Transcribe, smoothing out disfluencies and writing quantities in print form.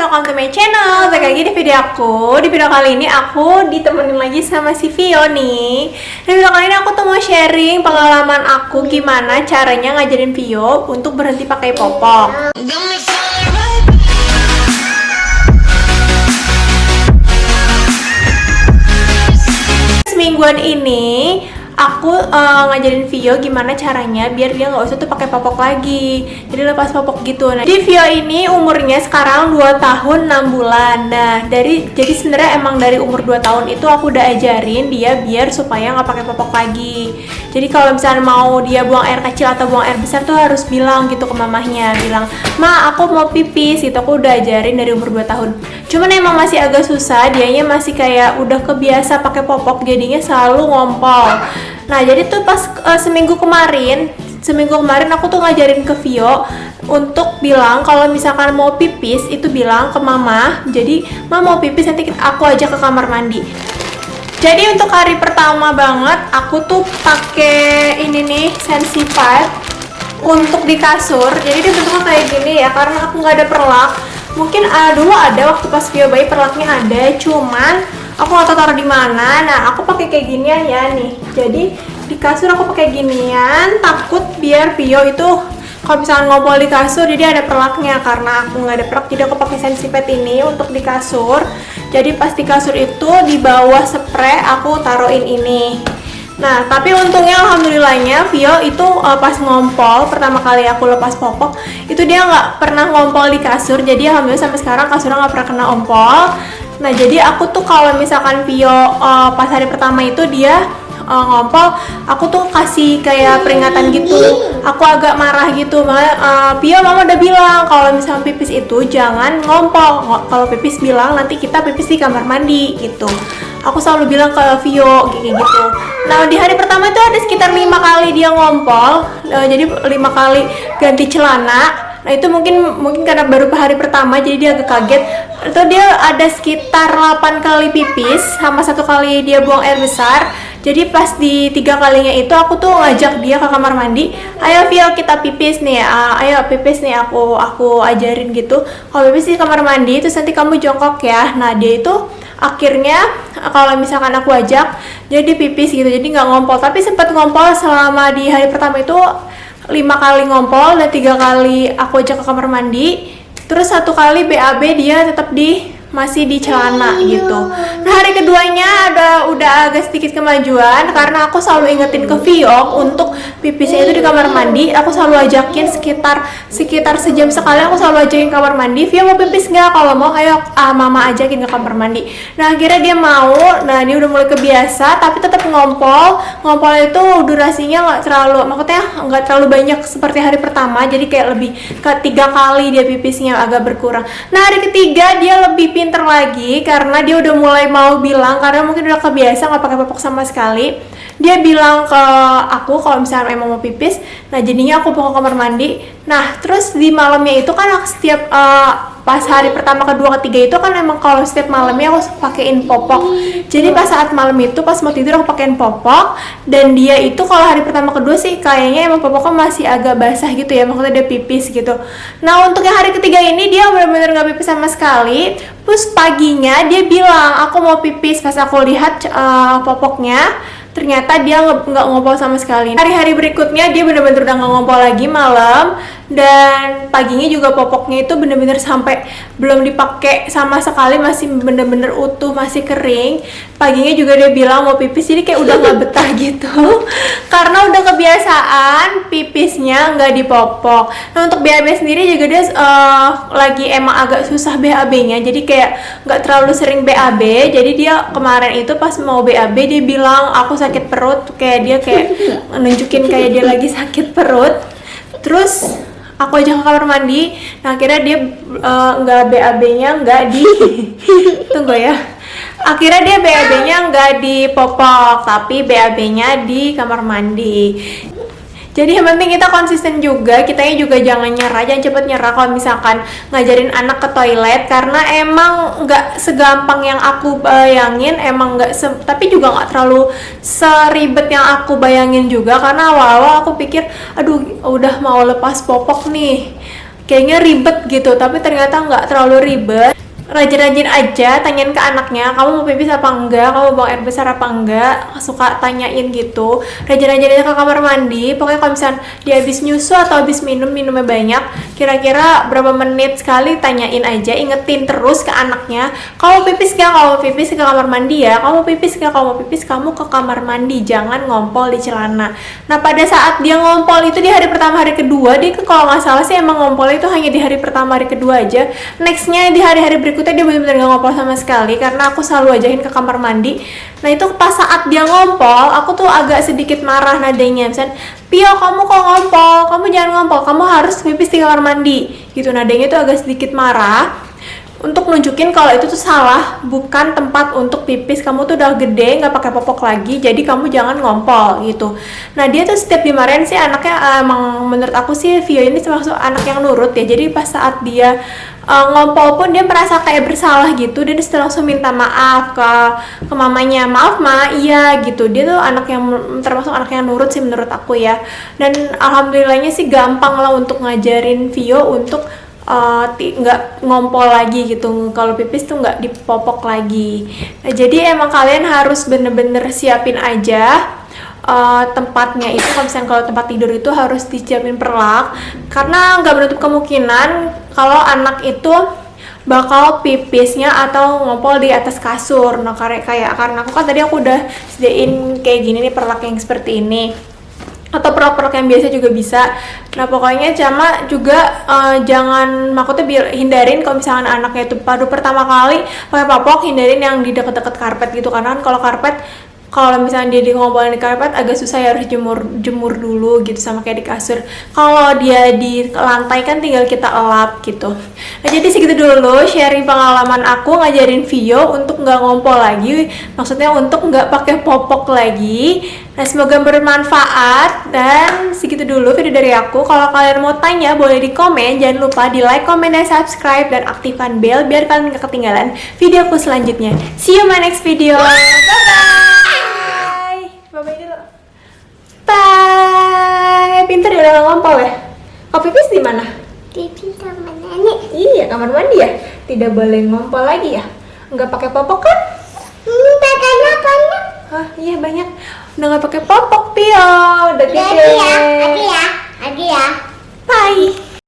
welcome to my channel. Balik lagi di video aku. Di video kali ini aku ditemenin lagi sama si Vio nih. Di video kali ini aku tuh mau sharing pengalaman aku gimana caranya ngajarin Vio untuk berhenti pakai popok. Semingguan ini aku ngajarin Vio gimana caranya biar dia nggak usah tuh pakai popok lagi, jadi lepas popok gitu. Nah, di Vio ini umurnya sekarang 2 tahun 6 bulan. Nah, jadi sebenarnya emang dari umur 2 tahun itu aku udah ajarin dia biar supaya nggak pakai popok lagi. Jadi kalau misalnya mau dia buang air kecil atau buang air besar tuh harus bilang gitu ke mamahnya, bilang, "Ma, aku mau pipis." Gitu. Aku udah ajarin dari umur 2 tahun. Cuman emang masih agak susah, dianya masih kayak udah kebiasa pakai popok, jadinya selalu ngompol. Nah, jadi tuh pas seminggu kemarin aku tuh ngajarin ke Vio untuk bilang kalau misalkan mau pipis itu bilang ke mama. Jadi, "Ma mau pipis, nanti aku ajak ke kamar mandi." Jadi untuk hari pertama banget aku tuh pakai ini nih Sensi Pad untuk di kasur. Jadi dia bentuknya kayak gini ya, karena aku nggak ada perlak. Mungkin dulu ada waktu pas Vio bayi perlaknya ada, cuman aku nggak tahu taruh di mana. Nah, aku pakai kayak ginian ya nih. Jadi di kasur aku pakai ginian, takut biar Vio itu kalau misalnya ngompol di kasur jadi ada perlaknya. Karena aku nggak ada perlak, jadi aku pakai Sensi Pad ini untuk di kasur. Jadi pas di kasur itu di bawah spray aku taruhin ini. Nah, tapi untungnya alhamdulillahnya Vio itu pas ngompol pertama kali aku lepas popok itu dia nggak pernah ngompol di kasur. Jadi alhamdulillah sampai sekarang kasurnya nggak pernah kena ompol. Nah, jadi aku tuh kalau misalkan Vio pas hari pertama itu dia ngompol, aku tuh kasih kayak peringatan gitu. Aku agak marah gitu, Vio, mama udah bilang kalau misalnya pipis itu jangan ngompol. Kalau pipis bilang nanti kita pipis di kamar mandi gitu. Aku selalu bilang ke Vio kayak gitu. Nah, di hari pertama itu ada sekitar 5 kali dia ngompol, jadi 5 kali ganti celana. Nah, itu mungkin karena baru hari pertama jadi dia agak kaget. Itu dia ada sekitar 8 kali pipis sama 1 kali dia buang air besar. Jadi pas di 3 kalinya itu aku tuh ngajak dia ke kamar mandi. "Ayo Vio, kita pipis nih. Ayo pipis nih, aku ajarin gitu. Kalau pipis di kamar mandi terus nanti kamu jongkok ya." Nah, dia itu akhirnya kalau misalkan aku ajak jadi pipis gitu. Jadi nggak ngompol, tapi sempat ngompol selama di hari pertama itu 5 kali ngompol dan 3 kali aku ajak ke kamar mandi. Terus 1 kali BAB dia tetap masih di celana gitu. Nah, hari keduanya udah agak sedikit kemajuan karena aku selalu ingetin ke Vio untuk pipisnya itu di kamar mandi. Aku selalu ajakin sekitar sejam sekali, aku selalu ajakin kamar mandi. "Vio, mau pipis nggak? Kalau mau ayo mama ajakin ke kamar mandi." Nah, akhirnya dia mau. Nah, dia udah mulai kebiasa tapi tetap ngompol. Ngompol itu durasinya nggak terlalu banyak seperti hari pertama. Jadi kayak lebih ke 3 kali dia pipisnya agak berkurang. Nah, hari ketiga dia lebih pinter lagi karena dia udah mulai mau bilang, karena mungkin udah kebiasa nggak pakai popok sama sekali. Dia bilang ke aku kalau misalnya emang mau pipis. Nah, jadinya aku bawa ke kamar mandi. Nah, terus di malamnya itu kan setiap pas hari pertama, kedua, ketiga itu kan emang kalau setiap malamnya aku pakein popok. Jadi pas saat malam itu pas mau tidur aku pakein popok, dan dia itu kalau hari pertama kedua sih kayaknya emang popoknya masih agak basah gitu ya, maksudnya dia pipis gitu. Nah, untuk yang hari ketiga ini dia benar-benar nggak pipis sama sekali. Terus paginya dia bilang aku mau pipis. Pas aku lihat popoknya, ternyata dia nggak ngompol sama sekali. Hari-hari berikutnya dia bener-bener udah nggak ngompol lagi malam, dan paginya juga popoknya itu bener-bener sampai belum dipakai sama sekali, masih bener-bener utuh, masih kering. Paginya juga dia bilang mau pipis, jadi kayak udah nggak betah gitu karena udah kebiasaan pipisnya nggak dipopok. Nah, untuk BAB sendiri juga dia lagi emang agak susah BAB-nya, jadi kayak nggak terlalu sering BAB. Jadi dia kemarin itu pas mau BAB dia bilang aku sakit perut, kayak nunjukin kayak dia lagi sakit perut. Terus aku ajak ke kamar mandi. Nah, akhirnya dia nggak BAB-nya nggak di tunggu ya. Akhirnya dia BAB-nya nggak di popok, tapi BAB-nya di kamar mandi. Jadi yang penting kita konsisten juga, kitanya juga jangan nyerah, jangan cepet nyerah kalau misalkan ngajarin anak ke toilet, karena emang nggak segampang yang aku bayangin, emang tapi juga nggak terlalu seribet yang aku bayangin juga, karena awal-awal aku pikir, aduh udah mau lepas popok nih, kayaknya ribet gitu, tapi ternyata nggak terlalu ribet. Rajin-rajin aja tanyain ke anaknya, kamu mau pipis apa enggak, kamu mau buang air besar apa enggak, suka tanyain gitu. Rajin-rajin aja ke kamar mandi, pokoknya kalau misalnya dia habis nyusu atau habis minumnya banyak, kira-kira berapa menit sekali tanyain aja, ingetin terus ke anaknya, kamu pipis gak, kamu pipis ke kamar mandi ya, kamu pipis gak, kamu pipis kamu ke kamar mandi, jangan ngompol di celana. Nah pada saat dia ngompol itu di hari pertama hari kedua, dia kalau nggak salah sih emang ngompol itu hanya di hari pertama hari kedua aja, nextnya di hari-hari berikutnya dia benar-benar gak ngompol sama sekali karena aku selalu ajakin ke kamar mandi. Nah itu pas saat dia ngompol, aku tuh agak sedikit marah nadanya, misalnya, Pio kamu kok ngompol, kamu jangan ngompol, kamu harus pipis di kamar mandi gitu. Nadanya tuh agak sedikit marah untuk nunjukin kalau itu tuh salah, bukan tempat untuk pipis, kamu tuh udah gede nggak pakai popok lagi, jadi kamu jangan ngompol gitu. Nah dia tuh setiap dimarahin sih anaknya, emang menurut aku sih Vio ini termasuk anak yang nurut ya, jadi pas saat dia ngompol pun dia merasa kayak bersalah gitu, dia langsung minta maaf ke mamanya, maaf ma, iya gitu. Dia tuh anak yang termasuk anak yang nurut sih menurut aku ya, dan alhamdulillahnya sih gampang lah untuk ngajarin Vio untuk nggak ngompol lagi gitu, kalau pipis tuh nggak dipopok lagi. Nah, jadi emang kalian harus bener-bener siapin aja tempatnya itu. Kalau tempat tidur itu harus disiapin perlak, karena nggak menutup kemungkinan kalau anak itu bakal pipisnya atau ngompol di atas kasur. Nah karena aku kan tadi aku udah sediain kayak gini nih, perlak yang seperti ini, atau perlak-perlak yang biasa juga bisa. Nah pokoknya sama juga jangan, maksudnya hindarin kalau misalkan anaknya itu baru pertama kali pakai popok, hindarin yang di deket-deket karpet gitu, karena kalau karpet, kalau misalnya dia ngompolin di karpet agak susah ya, harus jemur dulu gitu, sama kayak di kasur. Kalau dia di lantai kan tinggal kita elap gitu. Nah jadi segitu dulu sharing pengalaman aku ngajarin Vio untuk nggak ngompol lagi, maksudnya untuk nggak pakai popok lagi. Nah semoga bermanfaat, dan segitu dulu video dari aku. Kalau kalian mau tanya boleh di komen, jangan lupa di like, comment, dan subscribe, dan aktifkan bell biar kalian gak ketinggalan videoku selanjutnya. See you my next video. Bye-bye dulu. Bye. Pinter ya udah ngompol ya. Kau pipis di mana? Pipis sama nenek. Iya, kamar mandi ya. Tidak boleh ngompol lagi ya. Enggak pakai popok kan? Pakainya banyak. Hah, iya banyak. Udah nggak pakai popok Pio. Udah gede. Lagi ya. Bye.